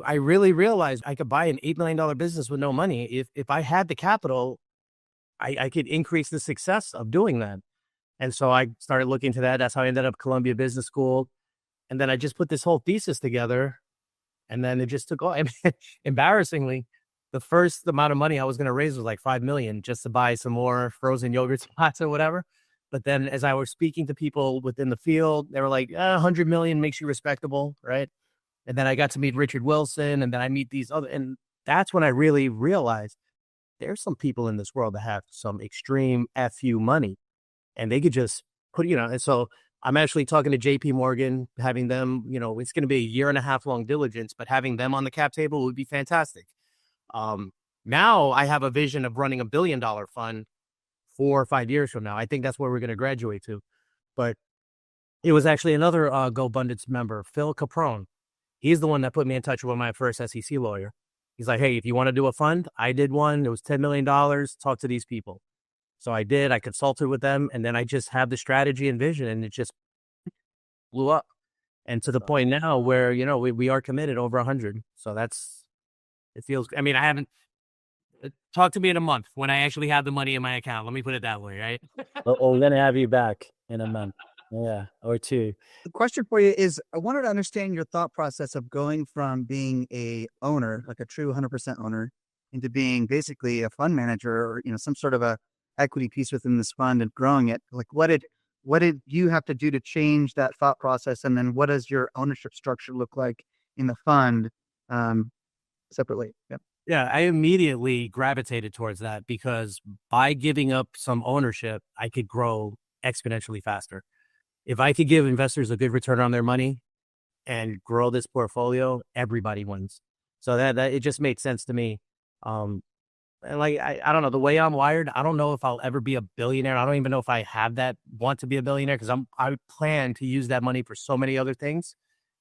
I really realized I could buy an $8 million business with no money. If I had the capital, I could increase the success of doing that. And so I started looking into that. That's how I ended up Columbia Business School. And then I just put this whole thesis together. And then it just took off. I mean, embarrassingly, the first amount of money I was going to raise was like 5 million just to buy some more frozen yogurt spots or whatever. But then as I was speaking to people within the field, they were like, 100 million makes you respectable, right? And then I got to meet Richard Wilson, and then I meet these other, and that's when I really realized there's some people in this world that have some extreme FU money, and they could just put, and so I'm actually talking to JP Morgan, having them, it's going to be a 1.5 year long diligence, but having them on the cap table would be fantastic. Now I have a vision of running $1 billion fund 4 or 5 years from now. I think that's where we're going to graduate to. But it was actually another GoBundance member, Phil Caprone. He's the one that put me in touch with my first SEC lawyer. He's like, hey, if you want to do a fund, I did one. It was $10 million. Talk to these people. So I did. I consulted with them, and then I just have the strategy and vision, and it just blew up. And to the point now where, we are committed over 100. So it feels, I mean, I haven't, talk to me in a month when I actually have the money in my account. Let me put it that way, right? We're going to have you back in a month. Yeah, or 2. The question for you is, I wanted to understand your thought process of going from being a owner, like a true 100% owner, into being basically a fund manager or, some sort of a equity piece within this fund and growing it. Like what did you have to do to change that thought process? And then what does your ownership structure look like in the fund separately? Yeah. Yeah, I immediately gravitated towards that because by giving up some ownership, I could grow exponentially faster. If I could give investors a good return on their money and grow this portfolio, everybody wins. So that it just made sense to me. And like, I don't know, the way I'm wired, I don't know if I'll ever be a billionaire. I don't even know if I want to be a billionaire because I plan to use that money for so many other things.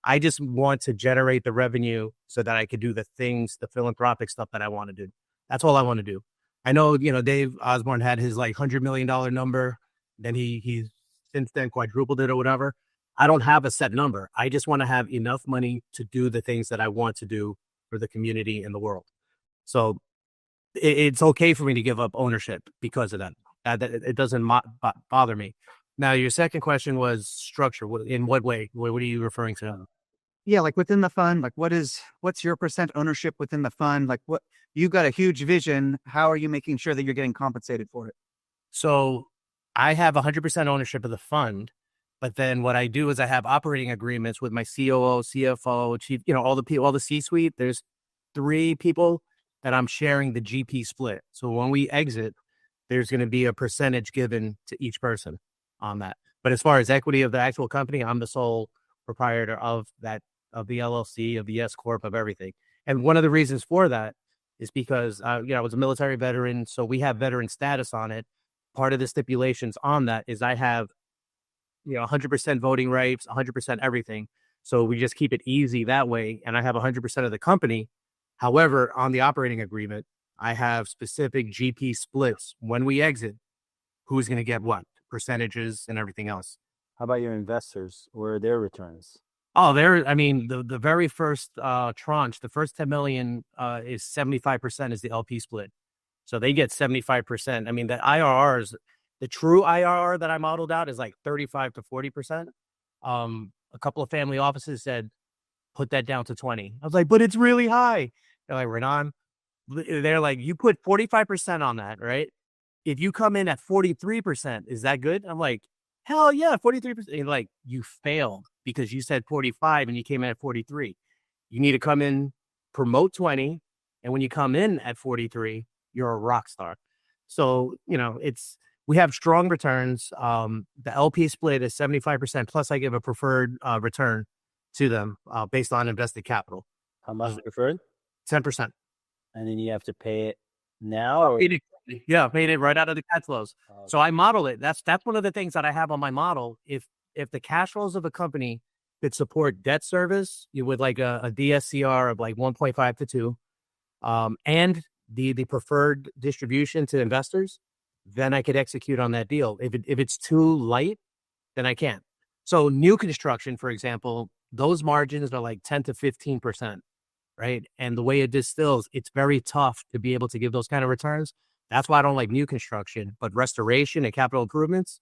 I just want to generate the revenue so that I could do the things, the philanthropic stuff that I want to do. That's all I want to do. I know, Dave Osborne had his like $100 million number. Then he's since then quadrupled it or whatever. I don't have a set number. I just want to have enough money to do the things that I want to do for the community and the world. So it's okay for me to give up ownership because of that. It doesn't bother me. Now, your second question was structure. In what way? What are you referring to? Yeah, like within the fund, like what's your percent ownership within the fund? Like what, you've got a huge vision. How are you making sure that you're getting compensated for it? So I have 100% ownership of the fund, but then what I do is I have operating agreements with my COO, CFO, chief, all the C-suite. There's 3 people that I'm sharing the GP split. So when we exit, there's going to be a percentage given to each person on that. But as far as equity of the actual company, I'm the sole proprietor of the LLC, of the S Corp, of everything. And one of the reasons for that is because, I was a military veteran. So we have veteran status on it. Part of the stipulations on that is I have, 100% voting rights, 100% everything. So we just keep it easy that way. And I have 100% of the company. However, on the operating agreement, I have specific GP splits when we exit, who's going to get what, percentages and everything else. How about your investors? Where are their returns? Oh, the very first tranche, the first 10 million is 75% is the LP split. So they get 75%. I mean, the IRRs, the true IRR that I modeled out is like 35 to 40%. A couple of family offices said, put that down to 20. I was like, but it's really high. They're like, Renan, they're like, you put 45% on that, right? If you come in at 43%, is that good? I'm like, hell yeah, 43%. And like, you failed because you said 45 and you came in at 43. You need to come in, promote 20. And when you come in at 43, you're a rock star. So, we have strong returns. The LP split is 75%. Plus I give a preferred return to them based on invested capital. How much preferred? 10%. And then you have to pay it now? Or? Paid it right out of the cash flows. Okay. So I model it. That's one of the things that I have on my model. If the cash flows of a company could support debt service with like a DSCR of like 1.5 to 2, and the preferred distribution to investors, then I could execute on that deal. If it's too light, then I can't. So new construction, for example, those margins are like 10 to 15%. right? And the way it distills, it's very tough to be able to give those kind of returns. That's why I don't like new construction, but restoration and capital improvements,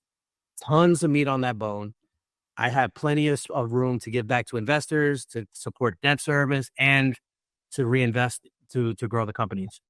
tons of meat on that bone. I have plenty of room to give back to investors, to support debt service, and to reinvest to grow the companies.